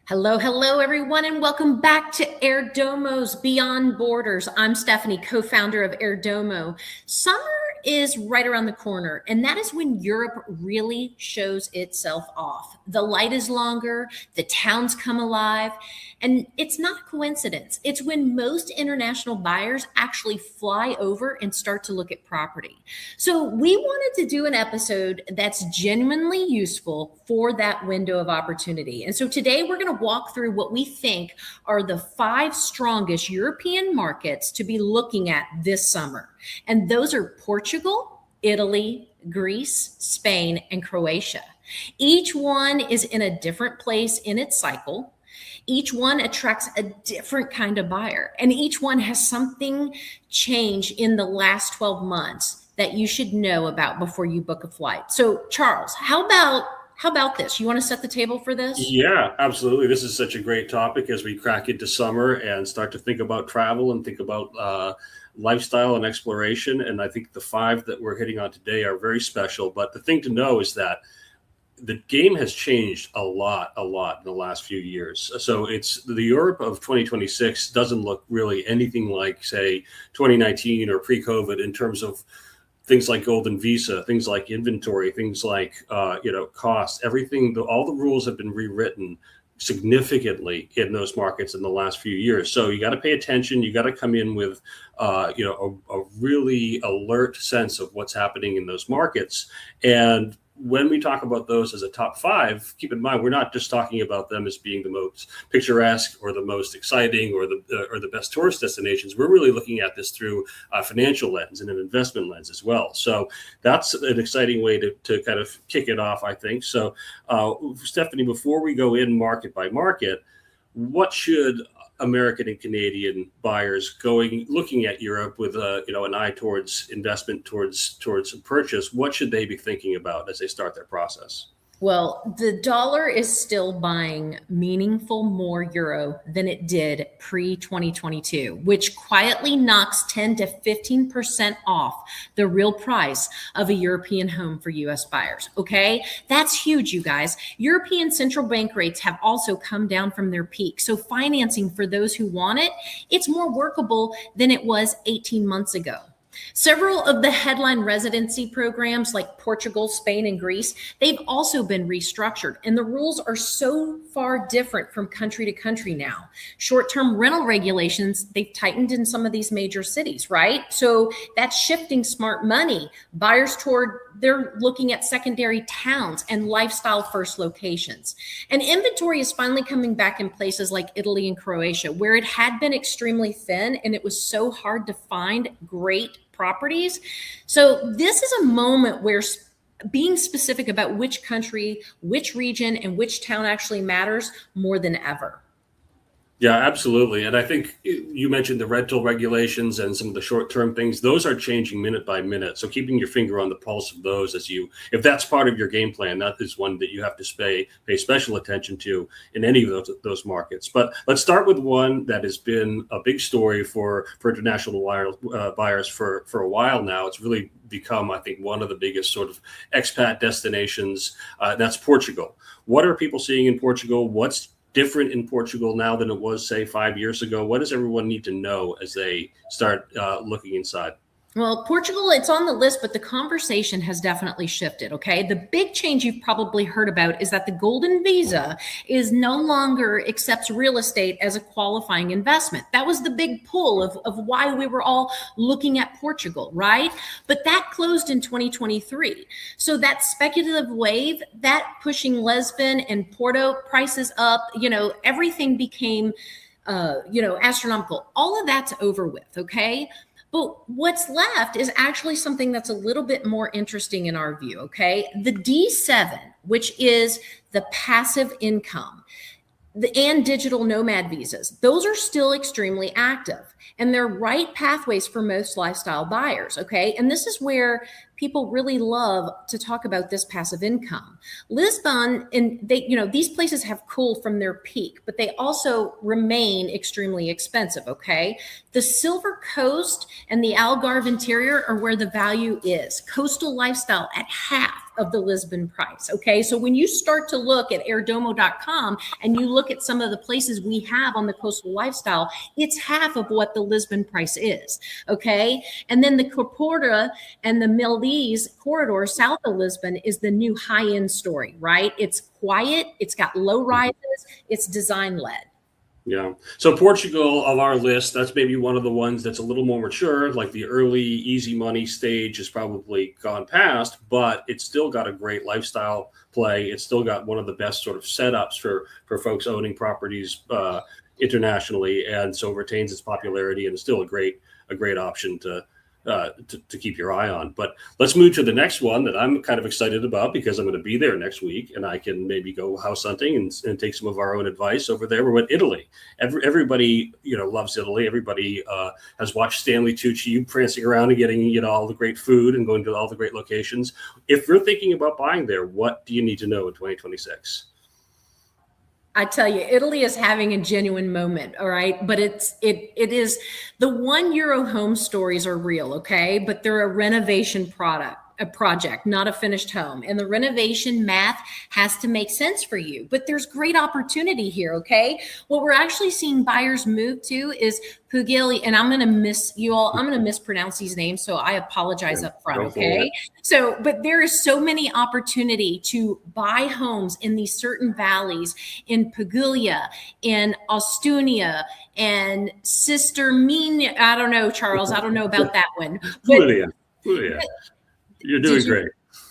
Hello, hello, everyone, and welcome back to Airdomo's Beyond Borders. I'm Stephanie, co-founder of Airdomo. Summer is right around the corner, and that is when Europe really shows itself off. The light is longer, the towns come alive, and it's not a coincidence. It's when most international buyers actually fly over and start to look at property. So we wanted to do an episode that's genuinely useful for that window of opportunity. And so today we're going to walk through what we think are the 5 strongest European markets to be looking at this summer. And those are Portugal, Italy, Greece, Spain, and Croatia. Each one is in a different place in its cycle. Each one attracts a different kind of buyer, and each one has something change in the last 12 months that you should know about before you book a flight. So, Charles, how about this? You want to set the table for this? Yeah, absolutely. This is such a great topic as we crack into summer and start to think about travel and think about lifestyle and exploration. And I think the 5 that we're hitting on today are very special. But the thing to know is that the game has changed a lot in the last few years. So it's the Europe of 2026 doesn't look really anything like, say, 2019 or pre-COVID in terms of things like golden visa, things like inventory, things like cost. Everything, all the rules have been rewritten significantly in those markets in the last few years. So you got to pay attention. You got to come in with a really alert sense of what's happening in those markets. And when we talk about those as a top 5, keep in mind, we're not just talking about them as being the most picturesque or the most exciting or the best tourist destinations. We're really looking at this through a financial lens and an investment lens as well. So that's an exciting way to kind of kick it off, I think. So, Stephanie, before we go in market by market, what should American and Canadian buyers looking at Europe with an eye towards investment, towards purchase, what should they be thinking about as they start their process? Well, the dollar is still buying meaningful more euro than it did pre-2022, which quietly knocks 10 to 15% off the real price of a European home for US buyers. Okay, that's huge, you guys. European central bank rates have also come down from their peak. So financing for those who want it, it's more workable than it was 18 months ago. Several of the headline residency programs like Portugal, Spain, and Greece, they've also been restructured, and the rules are so far different from country to country now. Short-term rental regulations, they've tightened in some of these major cities, right? So that's shifting smart money. Buyers they're looking at secondary towns and lifestyle first locations. And inventory is finally coming back in places like Italy and Croatia, where it had been extremely thin and it was so hard to find great properties. So this is a moment where being specific about which country, which region, and which town actually matters more than ever. Yeah, absolutely. And I think you mentioned the rental regulations and some of the short-term things. Those are changing minute by minute. So keeping your finger on the pulse of those if that's part of your game plan, that is one that you have to pay special attention to in any of those markets. But let's start with one that has been a big story for international buyers for a while now. It's really become, I think, one of the biggest sort of expat destinations. That's Portugal. What are people seeing in Portugal? What's different in Portugal now than it was, say, 5 years ago? What does everyone need to know as they start looking inside? Well, Portugal, it's on the list, but the conversation has definitely shifted, okay? The big change you've probably heard about is that the golden visa is no longer accepts real estate as a qualifying investment. That was the big pull of why we were all looking at Portugal, right? But that closed in 2023. So that speculative wave, that pushing Lisbon and Porto prices up, everything became, astronomical. All of that's over with, okay? But what's left is actually something that's a little bit more interesting in our view, okay? The D7, which is the passive income, and digital nomad visas, those are still extremely active, and they're right pathways for most lifestyle buyers, okay? And this is where people really love to talk about this passive income. Lisbon, and they, these places have cooled from their peak, but they also remain extremely expensive, okay? The Silver Coast and the Algarve interior are where the value is. Coastal lifestyle at half of the Lisbon price, okay? So when you start to look at airdomo.com and you look at some of the places we have on the coastal lifestyle, it's half of what the Lisbon price is, okay? And then the Corpora and the Maldives corridor south of Lisbon is the new high-end story, right? It's quiet, it's got low rises, it's design-led. Yeah. So Portugal of our list, that's maybe one of the ones that's a little more mature, like the early easy money stage is probably gone past, but it's still got a great lifestyle play. It's still got one of the best sort of setups for folks owning properties internationally, and so retains its popularity and is still a great option to keep your eye on. But let's move to the next one that I'm kind of excited about, because I'm going to be there next week and I can maybe go house hunting and take some of our own advice over there. We're at Italy. Everybody, loves Italy. Everybody has watched Stanley Tucci prancing around and getting, all the great food and going to all the great locations. If you're thinking about buying there, what do you need to know in 2026? I tell you, Italy is having a genuine moment, all right? But it is the €1 home stories are real, okay? But they're a renovation project, not a finished home. And the renovation math has to make sense for you. But there's great opportunity here, okay? What we're actually seeing buyers move to is Pugili, and I'm going to mispronounce these names, so I apologize up front, okay? So, but there is so many opportunity to buy homes in these certain valleys in Puglia, in Ostunia, and Sister Mean. I don't know, Charles. I don't know about that one. Lydia. You're doing great.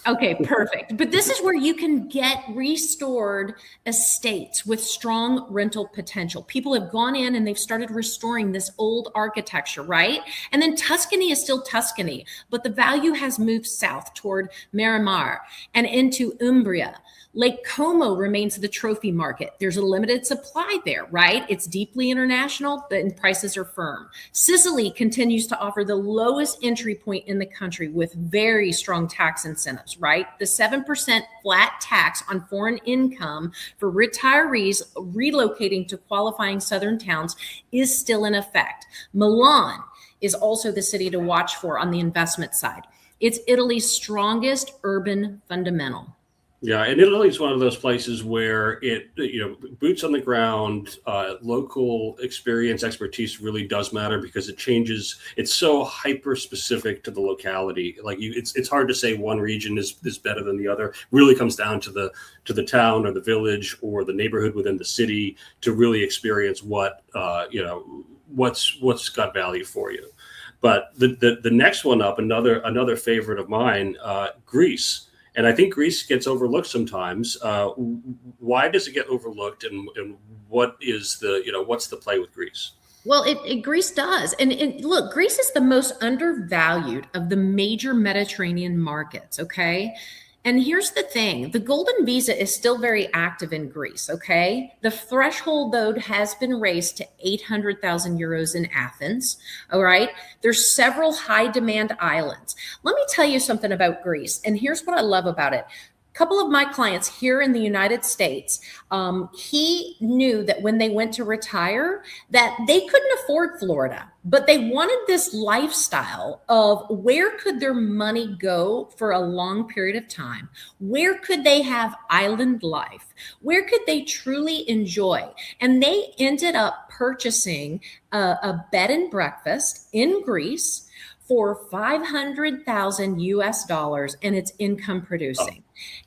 Okay, perfect. But this is where you can get restored estates with strong rental potential. People have gone in and they've started restoring this old architecture, right? And then Tuscany is still Tuscany, but the value has moved south toward Miramar and into Umbria. Lake Como remains the trophy market. There's a limited supply there, right? It's deeply international, but prices are firm. Sicily continues to offer the lowest entry point in the country with very strong tax incentives, right? The 7% flat tax on foreign income for retirees relocating to qualifying southern towns is still in effect. Milan is also the city to watch for on the investment side. It's Italy's strongest urban fundamental. Yeah, and Italy is one of those places where boots on the ground, local experience, expertise really does matter, because it changes. It's so hyper specific to the locality. Like it's hard to say one region is better than the other. It really comes down to the town or the village or the neighborhood within the city to really experience what's got value for you. But the next one up, another favorite of mine, Greece. And I think Greece gets overlooked sometimes. Why does it get overlooked, and what is what's the play with Greece? Well, Greece does. And look, Greece is the most undervalued of the major Mediterranean markets, okay? And here's the thing, the golden visa is still very active in Greece, okay? The threshold, though, has been raised to 800,000 euros in Athens, all right? There's several high demand islands. Let me tell you something about Greece, and here's what I love about it. Couple of my clients here in the United States, he knew that when they went to retire that they couldn't afford Florida, but they wanted this lifestyle of where could their money go for a long period of time? Where could they have island life? Where could they truly enjoy? And they ended up purchasing a bed and breakfast in Greece for 500,000 US dollars, and it's income producing.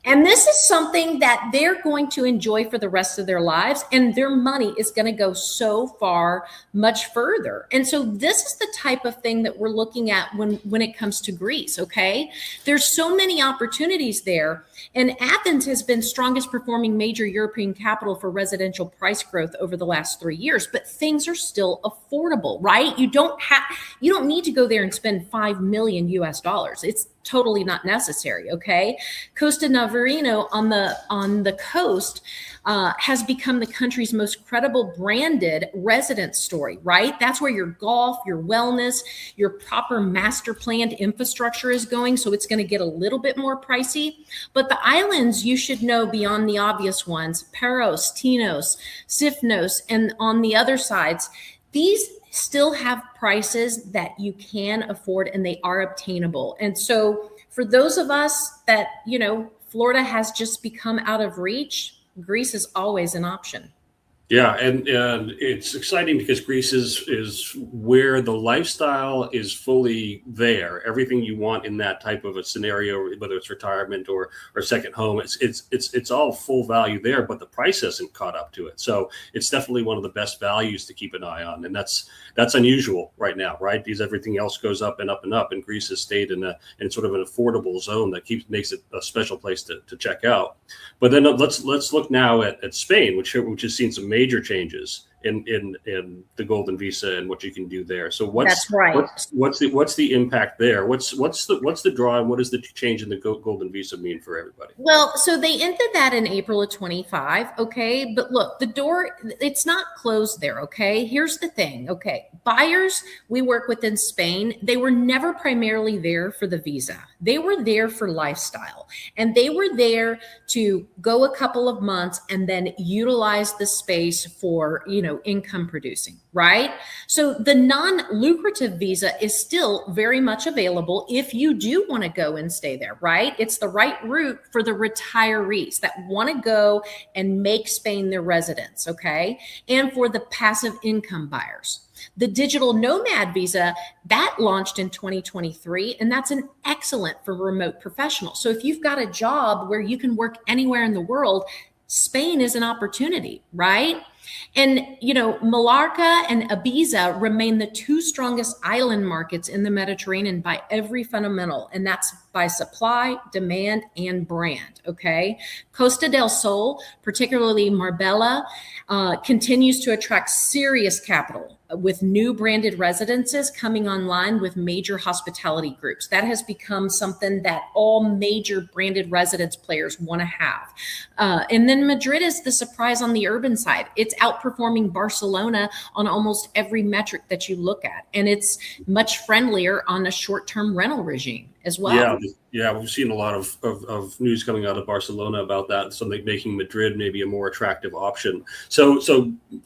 And this is something that they're going to enjoy for the rest of their lives, and their money is going to go so far much further. And so this is the type of thing that we're looking at when it comes to Greece, okay? There's so many opportunities there, and Athens has been strongest performing major European capital for residential price growth over the last 3 years, but things are still affordable, right? You don't need to go there and spend 5 million US dollars. It's totally not necessary. Okay. Costa Navarino on the coast has become the country's most credible branded residence story, right? That's where your golf, your wellness, your proper master planned infrastructure is going. So it's going to get a little bit more pricey. But the islands you should know beyond the obvious ones, Paros, Tinos, Sifnos, and on the other sides, these still have prices that you can afford and they are obtainable. And so for those of us that, Florida has just become out of reach, Greece is always an option. Yeah, and it's exciting because Greece is where the lifestyle is fully there. Everything you want in that type of a scenario, whether it's retirement or second home, it's all full value there, but the price hasn't caught up to it. So it's definitely one of the best values to keep an eye on, and that's unusual right now, right? Because everything else goes up and up and up, and Greece has stayed in sort of an affordable zone that makes it a special place to check out. But then let's look now at Spain, which has seen some major changes in the golden visa and what you can do there. So That's right. What's the impact there? What's the draw, and what does the change in the golden visa mean for everybody? Well, so they ended that in April of 25. Okay. But look, the door, it's not closed there. Okay. Here's the thing. Okay. Buyers we work with in Spain, they were never primarily there for the visa. They were there for lifestyle, and they were there to go a couple of months and then utilize the space for, income producing, right? So the non-lucrative visa is still very much available if you do want to go and stay there, right? It's the right route for the retirees that want to go and make Spain their residence, okay? And for the passive income buyers. The digital nomad visa that launched in 2023, and that's an excellent for remote professionals. So if you've got a job where you can work anywhere in the world, Spain is an opportunity, right? And, Mallorca and Ibiza remain the two strongest island markets in the Mediterranean by every fundamental, and that's by supply, demand, and brand, okay? Costa del Sol, particularly Marbella, continues to attract serious capital with new branded residences coming online with major hospitality groups. That has become something that all major branded residence players want to have. And then Madrid is the surprise on the urban side. It's outperforming Barcelona on almost every metric that you look at. And it's much friendlier on a short-term rental regime as well. Yeah, we've seen a lot of news coming out of Barcelona about that, something making Madrid maybe a more attractive option. So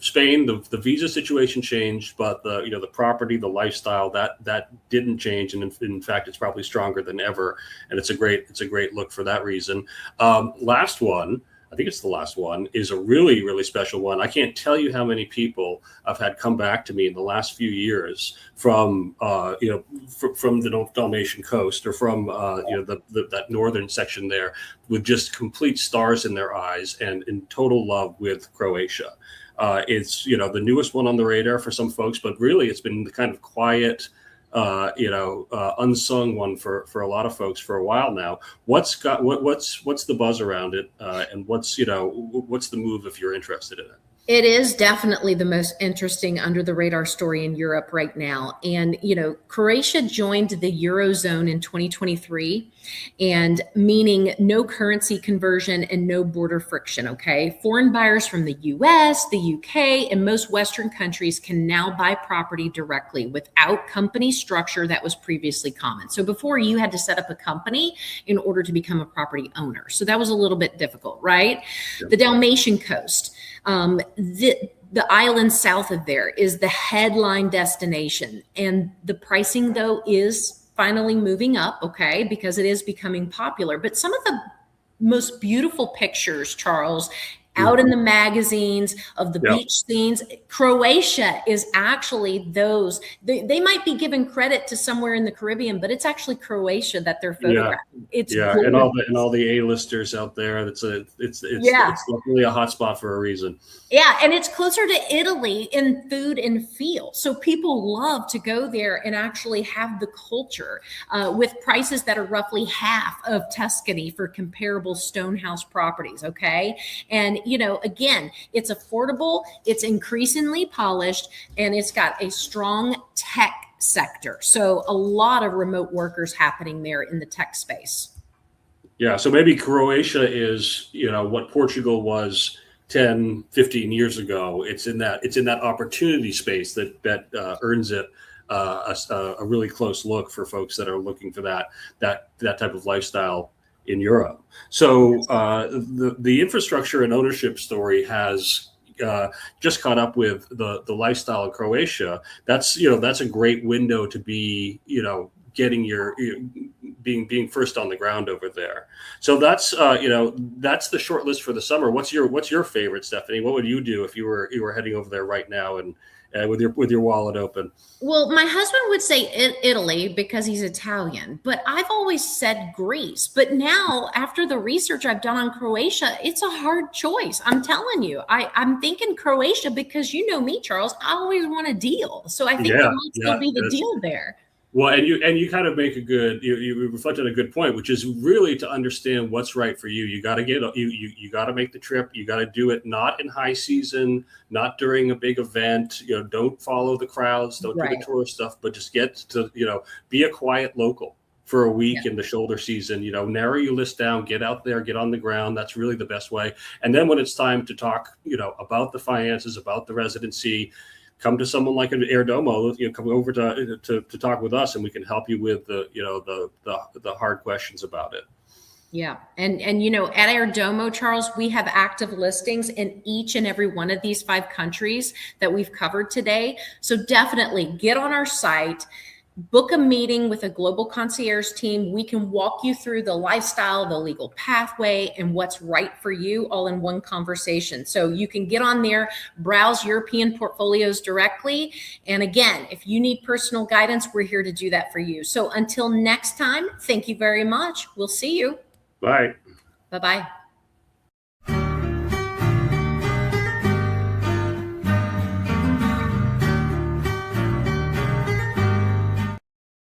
Spain, the visa situation changed, but the property, the lifestyle, that didn't change, and in fact, it's probably stronger than ever, and it's a great look for that reason. Last one. I think it's the last one, is a really, really special one. I can't tell you how many people I've had come back to me in the last few years from the Dalmatian coast or from that northern section there, with just complete stars in their eyes and in total love with Croatia. It's the newest one on the radar for some folks, but really it's been the kind of quiet, unsung one for a lot of folks for a while now. What's the buzz around it, and what's the move if you're interested in it? It is definitely the most interesting under the radar story in Europe right now. And, Croatia joined the Eurozone in 2023, and meaning no currency conversion and no border friction. Okay. Foreign buyers from the US, the UK, and most Western countries can now buy property directly without company structure that was previously common. So before, you had to set up a company in order to become a property owner. So that was a little bit difficult, right? Yeah. The Dalmatian coast. The island south of there is the headline destination, and the pricing though is finally moving up, okay, because it is becoming popular. But some of the most beautiful pictures, Charles, out in the magazines of the beach scenes, Croatia is actually those. They might be giving credit to somewhere in the Caribbean, but it's actually Croatia that they're photographing. It's and all the A-listers out there. It's definitely a hotspot for a reason. Yeah, and it's closer to Italy in food and feel. So people love to go there and actually have the culture with prices that are roughly half of Tuscany for comparable Stonehouse properties, okay? And, again, it's affordable, it's increasingly polished, and it's got a strong tech sector. So a lot of remote workers happening there in the tech space. Yeah, so maybe Croatia is, what Portugal was 10, 15 years ago. It's in that opportunity space that earns it a really close look for folks that are looking for that type of lifestyle in Europe. So the infrastructure and ownership story has just caught up with the lifestyle in Croatia. That's a great window to be getting being first on the ground over there. So that's that's the short list for the summer. What's your favorite, Stephanie? What would you do if you were heading over there right now and with your wallet open? Well, my husband would say Italy because he's Italian, but I've always said Greece. But now, after the research I've done on Croatia, it's a hard choice. I'm telling you, I'm thinking Croatia because you know me, Charles. I always want a deal, so I think there might still be the deal there. Well, and you kind of make you reflected a good point, which is really to understand what's right for you. You got to you got to make the trip. You got to do it not in high season, not during a big event. Don't follow the crowds, don't do the tourist stuff, but just get to be a quiet local for a week in the shoulder season. Narrow your list down, get out there, get on the ground. That's really the best way. And then when it's time to talk, about the finances, about the residency, come to someone like an Airdomo, come over to talk with us, and we can help you with the hard questions about it. Yeah. And at Airdomo, Charles, we have active listings in each and every one of these 5 countries that we've covered today. So definitely get on our site, book a meeting with a global concierge team. We can walk you through the lifestyle, the legal pathway, and what's right for you all in one conversation. So you can get on there, browse European portfolios directly. And again, if you need personal guidance, we're here to do that for you. So until next time, thank you very much. We'll see you. Bye. Bye-bye.